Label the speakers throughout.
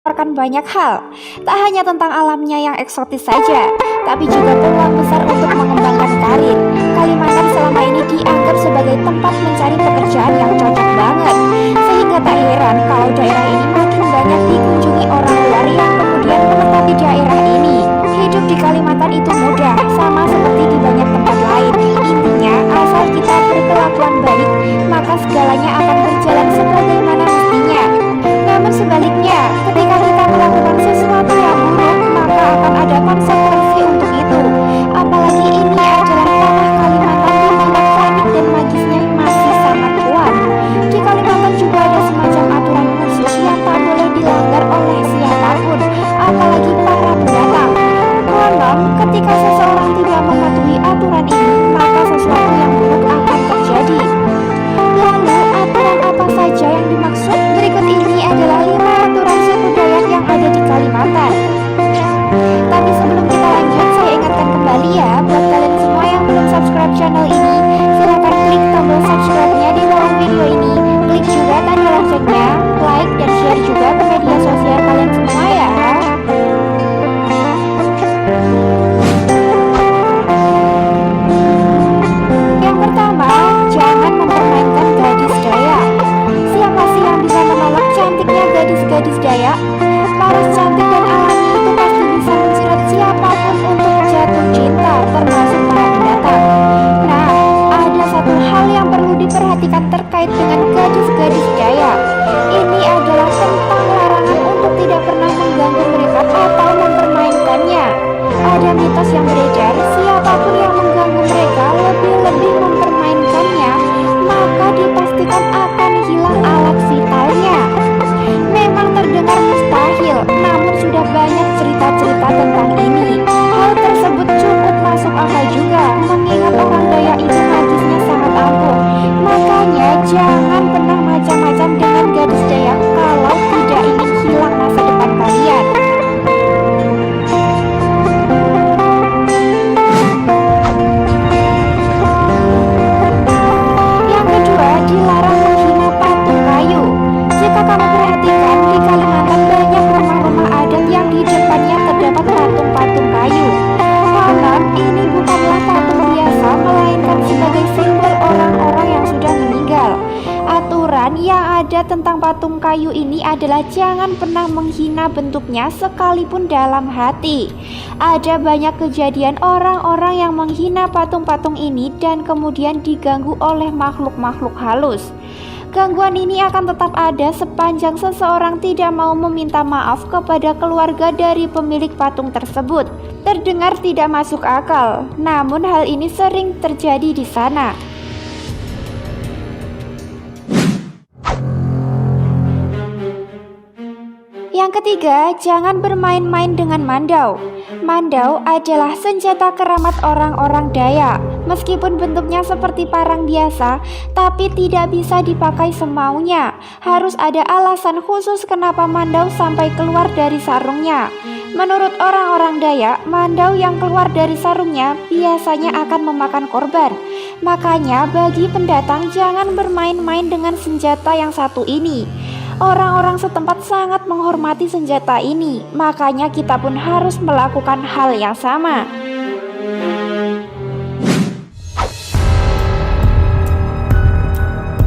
Speaker 1: menawarkan banyak hal, tak hanya tentang alamnya yang eksotis saja, tapi juga peluang besar untuk mengembangkan karir. Kalimantan selama ini dianggap sebagai tempat mencari pekerjaan yang cocok banget, sehingga tak heran kalau daerah ini makin banyak dikunjungi orang luar yang kemudian menetap di daerah ini. Hidup di Kalimantan itu mudah, sama seperti di banyak tempat lain. Intinya, asal kita berkelakuan baik, maka segalanya akan berjalan sebagaimana mestinya. Namun sebaliknya, ketika kita melakukan sesuatu yang buruk, maka akan ada konsekuensi untuk itu. Apalagi ini adalah tanah Kalimantan di mana klinik dan magisnya masih sangat kuat. Di Kalimantan juga ada semacam aturan khusus yang tak boleh dilanggar oleh siapapun, apalagi para pendatang. Konon, ketika seseorang tidak mematuhi aturan ini, maka sesuatu yang buruk akan terjadi. Lalu, aturan apa saja yang dimaksud? Berikut ini adalah 5 aturan suku Dayak yang ada di Kalimantan. Tapi sebelum kita lanjut, saya ingatkan kembali ya, buat kalian semua yang belum subscribe channel ini, silahkan klik tombol subscribe-nya di bawah video ini, klik juga tanda loncengnya, like dan share juga ke media sosial kalian semua ya. Yang pertama, jangan mempermainkan gadis Dayak. Siapa sih yang bisa menolak cantiknya gadis-gadis Dayak? Paras cantik dan alami itu pasti bisa menjerat siapapun untuk jatuh cinta, termasuk para pendatang. Nah, ada satu hal yang perlu diperhatikan terkait dengan gadis-gadis Dayak. Ini adalah tentang larangan untuk tidak pernah mengganggu mereka atau mempermainkannya. Ada mitos yang beredar, siapapun yang mengganggu mereka, lebih-lebih mempermainkannya, maka dipastikan akan hilang alat vitalnya. Memang terdengar mustahil, namun sudah banyak cerita-cerita tentang ini. Hal tersebut cukup masuk akal juga, mengingat orang Dayak itu magisnya sangat ampuh. Makanya jangan pernah macam-macam dengan gadis Dayak kalau tidak ingin hilang masa depan kalian. Yang kedua, dilarang menghina patung kayu. Jika kamu perhatikan, di Kalimantan banyak rumah-rumah adat yang di depannya terdapat patung-patung kayu. Konon, ini bukanlah patung biasa, melainkan sebagai simbol orang-orang yang sudah meninggal. Aturan yang ada tentang patung kayu ini adalah jangan pernah menghina bentuknya sekalipun dalam hati. Ada banyak kejadian orang-orang yang menghina patung-patung ini dan kemudian diganggu oleh makhluk-makhluk halus. Gangguan ini akan tetap ada sepanjang seseorang tidak mau meminta maaf kepada keluarga dari pemilik patung tersebut. Terdengar tidak masuk akal, namun hal ini sering terjadi di sana. Yang ketiga, jangan bermain-main dengan mandau. Mandau adalah senjata keramat orang-orang Dayak. Meskipun bentuknya seperti parang biasa, tapi tidak bisa dipakai semaunya. Harus ada alasan khusus kenapa mandau sampai keluar dari sarungnya. Menurut orang-orang Dayak, mandau yang keluar dari sarungnya biasanya akan memakan korban. Makanya bagi pendatang jangan bermain-main dengan senjata yang satu ini. Orang-orang setempat sangat menghormati senjata ini, makanya kita pun harus melakukan hal yang sama.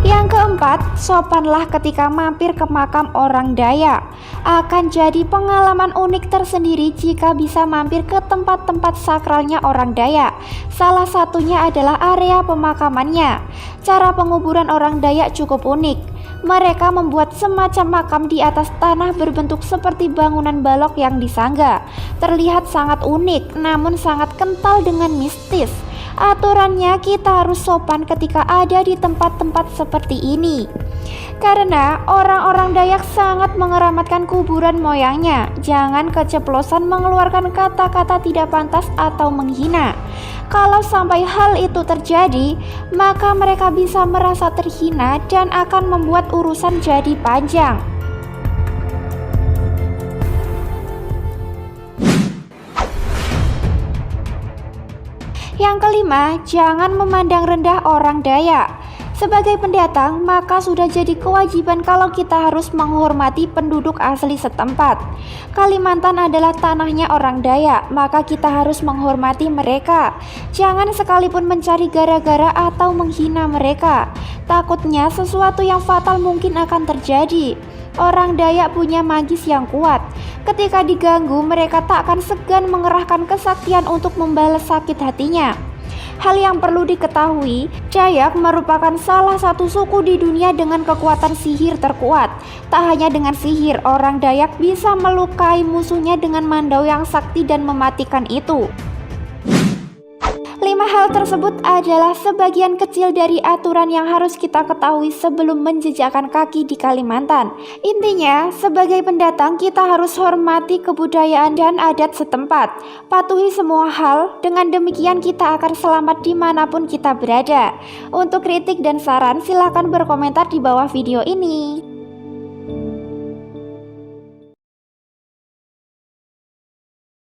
Speaker 1: Yang keempat, sopanlah ketika mampir ke makam orang Dayak. Akan jadi pengalaman unik tersendiri jika bisa mampir ke tempat-tempat sakralnya orang Dayak. Salah satunya adalah area pemakamannya. Cara penguburan orang Dayak cukup unik. Mereka membuat semacam makam di atas tanah berbentuk seperti bangunan balok yang disangga. Terlihat sangat unik, namun sangat kental dengan mistis. Aturannya kita harus sopan ketika ada di tempat-tempat seperti ini. Karena orang-orang Dayak sangat mengeramatkan kuburan moyangnya. Jangan keceplosan mengeluarkan kata-kata tidak pantas atau menghina. Kalau sampai hal itu terjadi, maka mereka bisa merasa terhina dan akan membuat urusan jadi panjang. Yang kelima, jangan memandang rendah orang Dayak. Sebagai pendatang, maka sudah jadi kewajiban kalau kita harus menghormati penduduk asli setempat. Kalimantan adalah tanahnya orang Dayak, maka kita harus menghormati mereka. Jangan sekalipun mencari gara-gara atau menghina mereka. Takutnya sesuatu yang fatal mungkin akan terjadi. Orang Dayak punya magis yang kuat. Ketika diganggu, mereka tak akan segan mengerahkan kesaktian untuk membalas sakit hatinya. Hal yang perlu diketahui, Dayak merupakan salah satu suku di dunia dengan kekuatan sihir terkuat. Tak hanya dengan sihir, orang Dayak bisa melukai musuhnya dengan mandau yang sakti dan mematikan itu. 5 hal tersebut adalah sebagian kecil dari aturan yang harus kita ketahui sebelum menjejakkan kaki di Kalimantan. Intinya, sebagai pendatang kita harus hormati kebudayaan dan adat setempat. Patuhi semua hal, dengan demikian kita akan selamat dimanapun kita berada. Untuk kritik dan saran, silahkan berkomentar di bawah video ini.